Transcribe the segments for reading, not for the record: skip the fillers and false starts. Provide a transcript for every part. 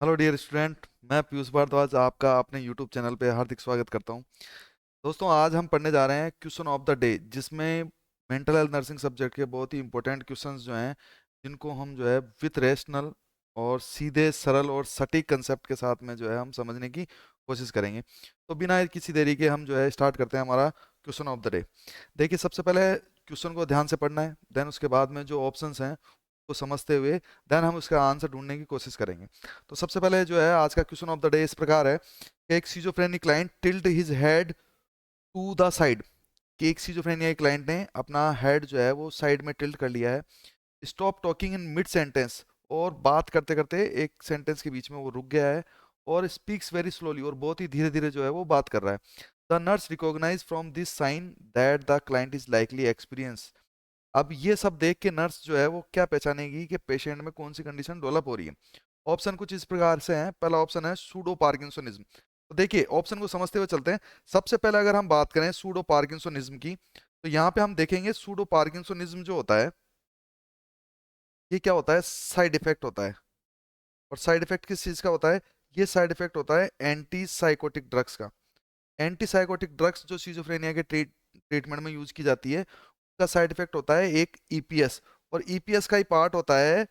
Hello dear student. मैं पीयूष भारद्वाज आपका अपने यूट्यूब चैनल पे हार्दिक स्वागत करता हूं। दोस्तों, आज हम पढ़ने जा रहे हैं क्वेश्चन ऑफ द डे, जिसमें मेंटल हेल्थ नर्सिंग सब्जेक्ट के बहुत ही इंपॉर्टेंट क्वेश्चंस जो हैं, जिनको हम जो है विथ रेशनल और सीधे सरल और सटीक कंसेप्ट के साथ में जो है हम समझने की कोशिश करेंगे। तो बिना किसी देरी के हम जो है स्टार्ट करते हैं हमारा क्वेश्चन ऑफ द डे। देखिए, सबसे पहले क्वेश्चन को ध्यान से पढ़ना है, देन उसके बाद में जो ऑप्शंस हैं को समझते हुए देन हम उसका आंसर ढूंढने की कोशिश करेंगे। तो सबसे पहले जो है आज का क्वेश्चन ऑफ द डे इस प्रकार है कि एक schizophrenic client tilt his head to the side. कि एक सिजोफ्रेनिया क्लाइंट ने अपना हेड जो है वो साइड में टिल्ट कर लिया है। Stop talking in mid sentence, और बात करते करते एक सेंटेंस के बीच में वो रुक गया है। और स्पीक्स वेरी स्लोली, और बहुत ही धीरे धीरे जो है वो बात कर रहा है। The nurse recognize from this sign that the client is likely experience. अब ये सब देख के नर्स जो है वो क्या पहचानेगी कि पेशेंट में कौन सी कंडीशन डेवलप हो रही है। ऑप्शन कुछ इस प्रकार से हैं। पहला ऑप्शन है सूडो पार्किंसोनिज्म। तो देखिए, ऑप्शन को समझते हुए चलते हैं। सबसे पहले अगर हम बात करें सूडो पार्किंसोनिज्म की, तो यहाँ पे हम देखेंगे सूडो पार्किंसोनिज्म जो होता है, ये क्या होता है, साइड इफेक्ट होता है। और साइड इफेक्ट किस चीज का होता है? ये साइड इफेक्ट होता है एंटी साइकोटिक ड्रग्स का। एंटी साइकोटिक ड्रग्स जो सिजोफ्रेनिया के ट्रीटमेंट में यूज की जाती है, उसका साइड इफेक्ट होता है एक ईपीएस। और ईपीएस का ही पार्ट होता है,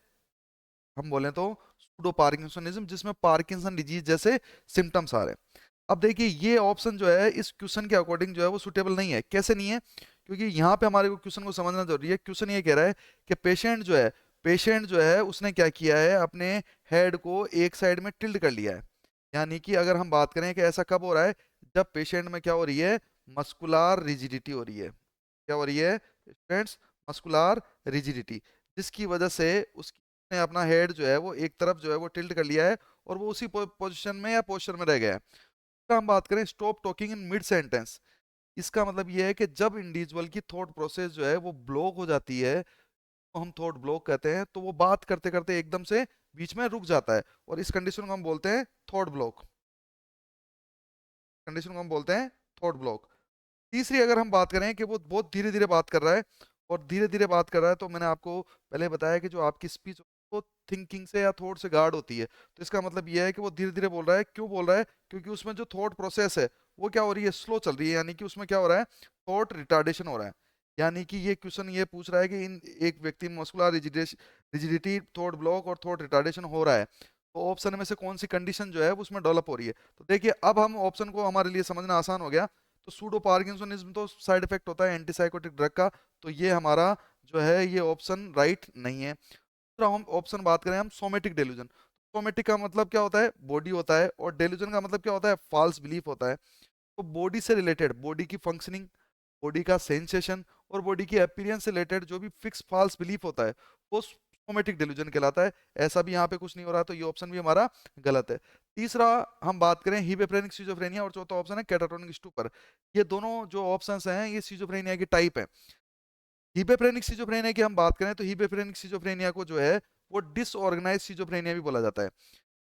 हम बोले तो, सूडो पार्किंसोनिज्म, जिसमें पार्किंसन डिजीज जैसे सिम्टम्स आ रहे हैं। अब देखिए, ये ऑप्शन जो है इस क्वेश्चन के अकॉर्डिंग जो है वो सुटेबल नहीं है। कैसे नहीं है? क्योंकि यहाँ पे हमारे को क्वेश्चन को समझना जरूरी है। क्वेश्चन ये कह रहा है कि पेशेंट जो है उसने क्या किया है, अपने हेड को एक साइड में टिल्ट कर लिया है। यानी कि अगर हम बात करें कि ऐसा कब हो रहा है, जब पेशेंट में क्या हो रही है, मस्कुलर रिजिडिटी हो रही है। क्या हो रही है स्टूडेंट्स? मस्कुलर रिजिडिटी, जिसकी वजह से उसने अपना हेड जो है वो एक तरफ जो है वो टिल्ट कर लिया है, और वो उसी पोजीशन में या पोस्चर में रह गया है। का हम बात करें stop talking in mid sentence, इसका मतलब ये है कि जब इंडिविजुअल की थॉट प्रोसेस जो है वो ब्लॉक हो जाती है, तो हम थॉट ब्लॉक कहते हैं। तो वो बात करते करते एकदम से बीच में रुक जाता है, और इस कंडीशन को हम बोलते हैं थॉट ब्लॉक। कंडीशन को हम बोलते हैं थॉट ब्लॉक। तीसरी अगर हम बात करें कि वो बहुत धीरे धीरे बात कर रहा है, और धीरे धीरे बात कर रहा है, तो मैंने आपको पहले बताया कि जो आपकी स्पीच वो थिंकिंग से या थॉट से गार्ड होती है। तो इसका मतलब ये है कि वो धीरे धीरे बोल रहा है। क्यों बोल रहा है? क्योंकि उसमें जो थॉट प्रोसेस है वो क्या हो रही है, स्लो चल रही है। यानी कि उसमें क्या हो रहा है, थॉट रिटार्डेशन हो रहा है। यानी कि ये क्वेश्चन ये पूछ रहा है कि इन एक व्यक्ति में मस्कुलर रिजिडिटी, थॉट ब्लॉक और थॉट रिटार्डेशन हो रहा है, तो ऑप्शन में से कौन सी कंडीशन जो है वो उसमें डेवलप हो रही है। तो देखिए, अब हम ऑप्शन को हमारे लिए समझना आसान हो गया। तो सूडो पार्किंसोनिज्म तो साइड इफेक्ट होता है एंटीसाइकोटिक ड्रग का। तो ये हमारा जो है ये ऑप्शन राइट नहीं है। दूसरा हम ऑप्शन बात करें हम सोमेटिक डेल्यूजन। सोमेटिक का मतलब क्या होता है? बॉडी होता है। और डेल्यूजन का मतलब क्या होता है? फॉल्स बिलीफ होता है। तो बॉडी से रिलेटेड, बॉडी की फंक्शनिंग, बॉडी का सेंसेशन और बॉडी की अपीयरेंस से रिलेटेड जो भी फिक्स फॉल्स बिलीफ होता है, वो सोमेटिक डिल्यूजन कहलाता है। ऐसा भी यहाँ पे कुछ नहीं हो रहा, तो ये ऑप्शन भी हमारा गलत है। तीसरा हम बात करें हिबेप्रेनिक सिजोफ्रेनिया, और चौथा ऑप्शन है कैटाटोनिक स्टूपर। ये दोनों जो ऑप्शंस हैं ये सिजोफ्रेनिया की टाइप है। हिबेप्रेनिक सिजोफ्रेनिया की हम बात करें तो हिबेप्रेनिक सिजोफ्रेनिया को जो है वो डिसऑर्गेनाइज सिजोफ्रेनिया भी बोला जाता है।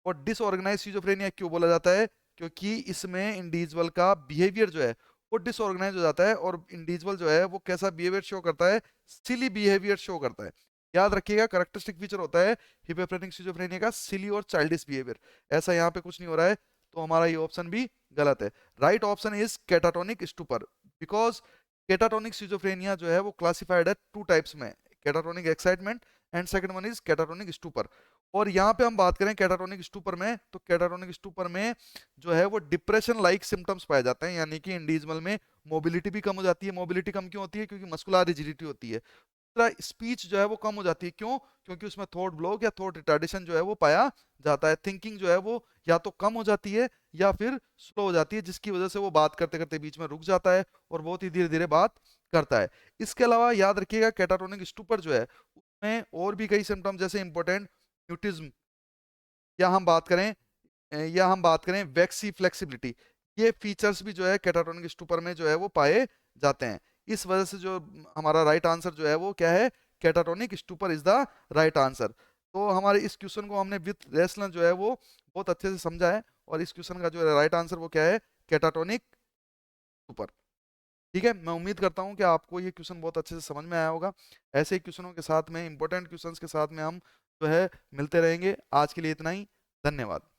और डिसऑर्गेनाइज सिजोफ्रेनिया क्यों बोला जाता है? क्योंकि इसमें इंडिविजुअल का बिहेवियर जो है वो डिसऑर्गेनाइज हो जाता है, और इंडिविजुअल जो है वो कैसा बिहेवियर शो करता है? सिली बिहेवियर शो करता है। याद रखिएगा, करेक्टरिस्टिक फीचर होता है हिपोफ्रेनिक सिजोफ्रेनिया का सिली और चाइल्डिश बिहेवियर। ऐसा यहाँ पे कुछ नहीं हो रहा है, तो हमारा ये ऑप्शन भी गलत है। Right option is catatonic stupor. Because catatonic schizophrenia जो है वो क्लासिफाइड है टू टाइप्स में, catatonic excitement and second one is catatonic stupor. और यहाँ पे हम बात करें कैटाटोनिक स्टूपर में, तो कैटाटोनिक स्टूपर में जो है वो डिप्रेशन लाइक सिम्टम्स पाए जाते हैं। यानी कि इंडिविजुअल में मोबिलिटी भी कम हो जाती है। मोबिलिटी कम क्यों होती है? क्योंकि मस्कुलर रिजिडिटी होती है। स्पीच जो है वो कम हो जाती है। क्यों? क्योंकि उसमें थॉट ब्लॉक या थॉट रिटार्डेशन जो है वो पाया जाता है। थिंकिंग जो है वो या तो कम हो जाती है या फिर स्लो हो जाती है, जिसकी वजह से वो बात करते करते बीच में रुक जाता है और बहुत ही धीरे धीरे बात करता है। इसके अलावा याद रखिएगा, कैटाटोनिक स्टूपर जो है उसमें और भी कई सिम्टम्स जैसे इंपॉर्टेंट म्यूटिज्म, या हम बात करें वैक्सी फ्लेक्सिबिलिटी, ये फीचर्स भी जो है कैटाटोनिक स्टूपर में जो है वो पाए जाते हैं। इस वजह से जो हमारा राइट आंसर जो है वो क्या है? Catatonic stupor is the right answer. तो हमारे इस क्वेश्चन को हमने विथ रेसलन जो है वो बहुत अच्छे से समझा है, और इस क्वेश्चन का जो राइट आंसर वो क्या है? Catatonic stupor. ठीक है, मैं उम्मीद करता हूँ कि आपको ये क्वेश्चन बहुत अच्छे से समझ में आया होगा। ऐसे ही क्वेश्चनों के साथ में, इंपॉर्टेंट क्वेश्चंस के साथ में हम जो है मिलते रहेंगे। आज के लिए इतना ही। धन्यवाद।